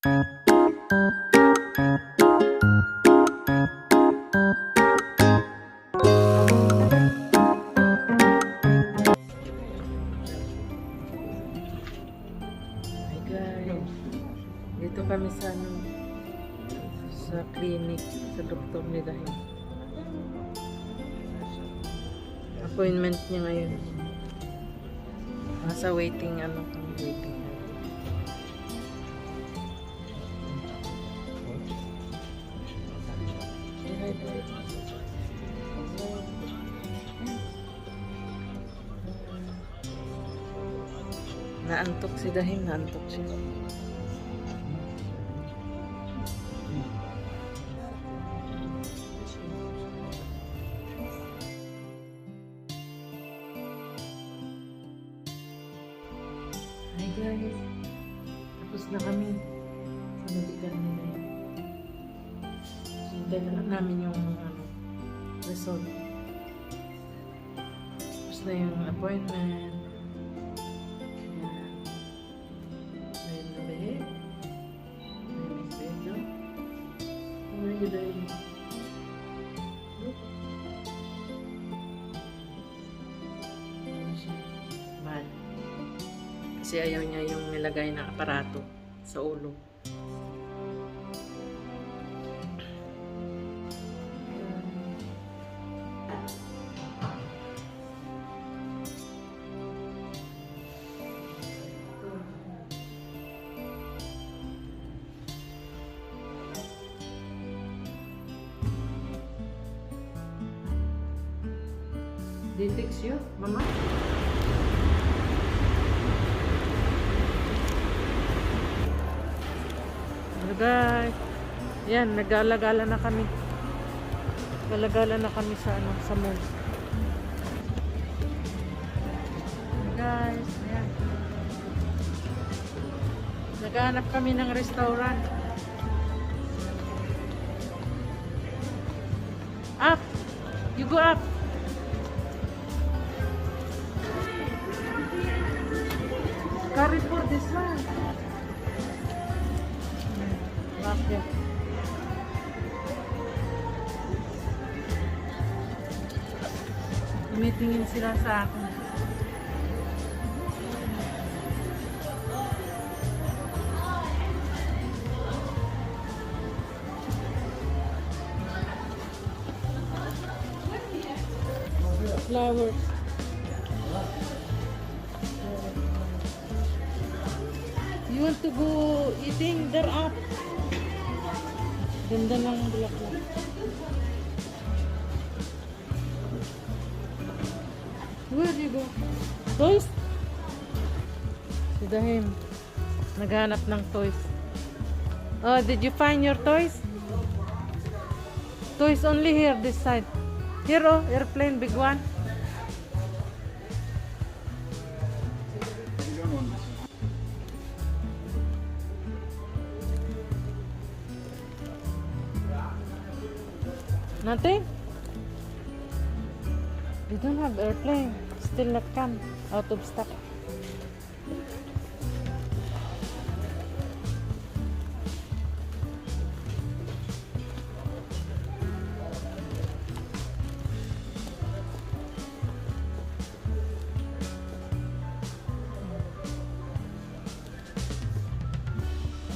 Dito kami sa sa clinic sa doktor ni Dahil. Appointment niya ngayon. Nasa waiting waiting. Naantok si Dahil, naantok siya. Hi guys, tapos na kami sa medical nila. Hintay na lang namin yung result. Tapos na yung appointment. Ayun na ba eh? Ayun na ba eh? Ano yun dahil? Bad. Kasi ayaw niya yung nilagay na aparato sa ulo. Did they text you, Mama? Guys, yan, nag-alagala na kami. Nag-alagala na kami sa sa mall. Guys, yan. Naghahanap kami ng restaurant. Up! You go up! Carrefour, this one. Bakit? Tumitingin sila sa akin. Flowers. You want to go eating? They're up. Ganda ng bulaklak. Where do you go? Toys? Si Dahim. Naghanap ng toys. Oh, did you find your toys? Toys only here, this side. Here, oh, airplane, big one. Nothing? They don't have airplane. Still not come. Out of stock.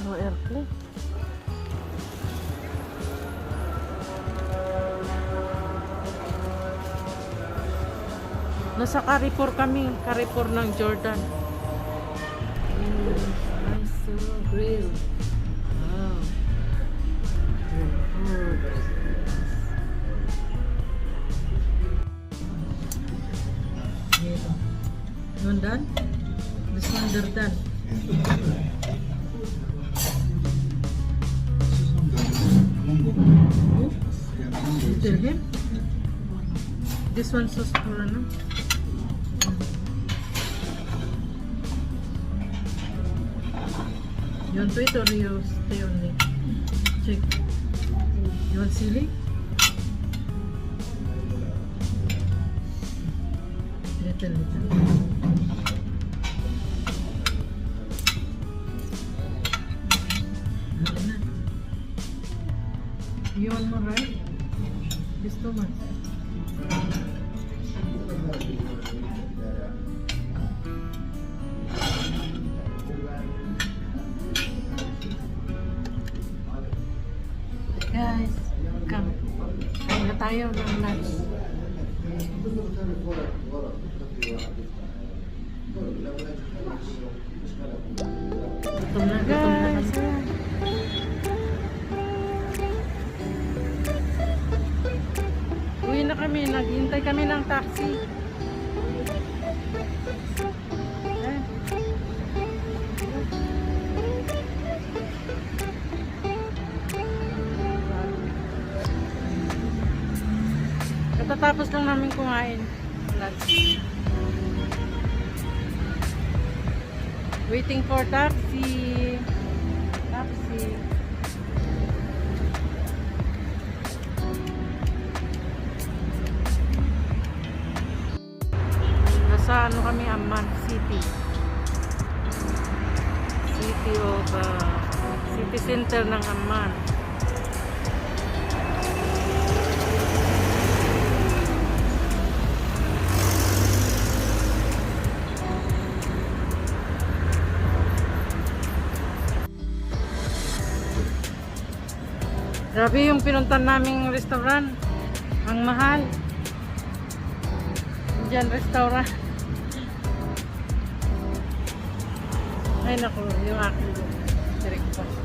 No airplane. Nasa Carrefour kami, Carrefour ng Jordan. Nice grill. Wow. Yun done? This one they're done. Tell him. This one sauce for ano? You want to eat or you stay only? Check. You want chili? Little. You want more rice? Just too much. Guys, come. Kain na tayo ng lunch. Gutom na guys. Uwi na kami. Naghintay kami ng taxi. Eh. Katatapos lang namin kumain. Lunch. Waiting for taxi. Taxi. Nasa ano kami, Amman City. City center ng Amman. Grabe yung pinuntan naming restaurant. Ang mahal. Diyan restaurant. Ay naku, yung aking breakfast.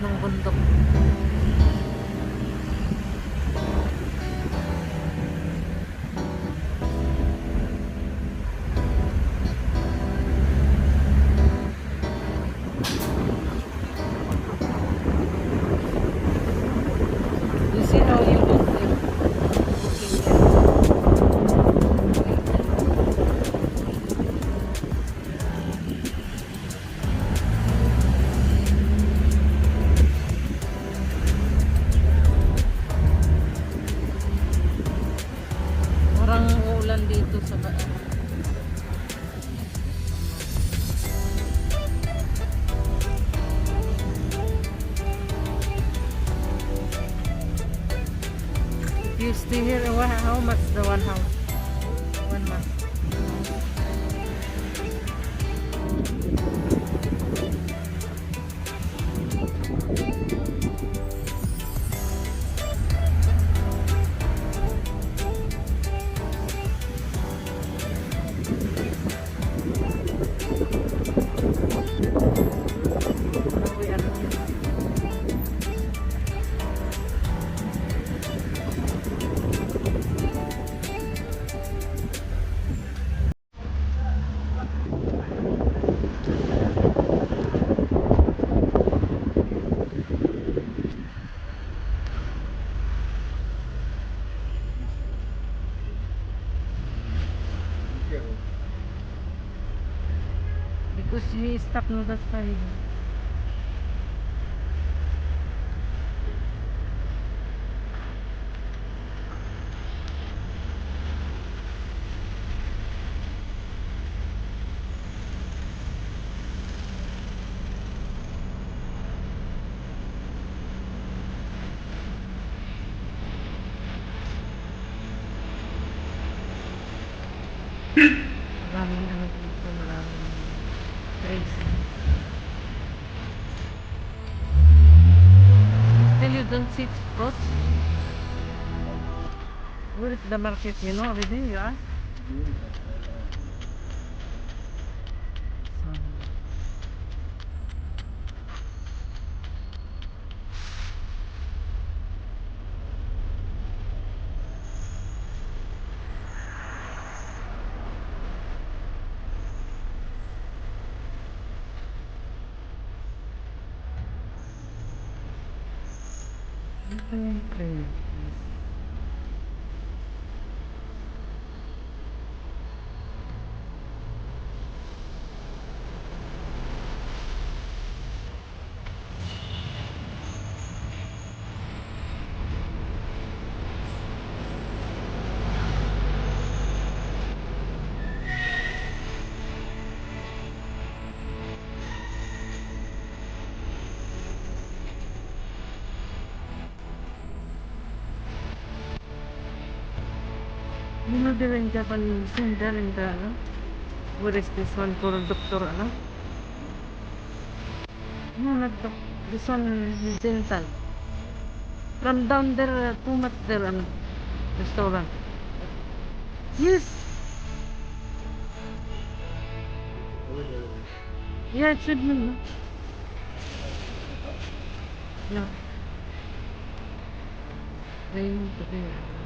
Ng bundok. You see how you look like parang uulan dito sa baan. If you stay here, how much the one house? 1 month. Because he stuck on the side. Maraming ano dito, maraming place. Still you don't see fruits? Where is the market, you know, already, you ask? So, ito yung place. You know, they're in Japanese, they're in the, ano? Where is this one for doctor, ano? No, not this one is dental. From down there, too much there, restaurant. Yes. Yeah, it should be, no? Yeah. They need to be.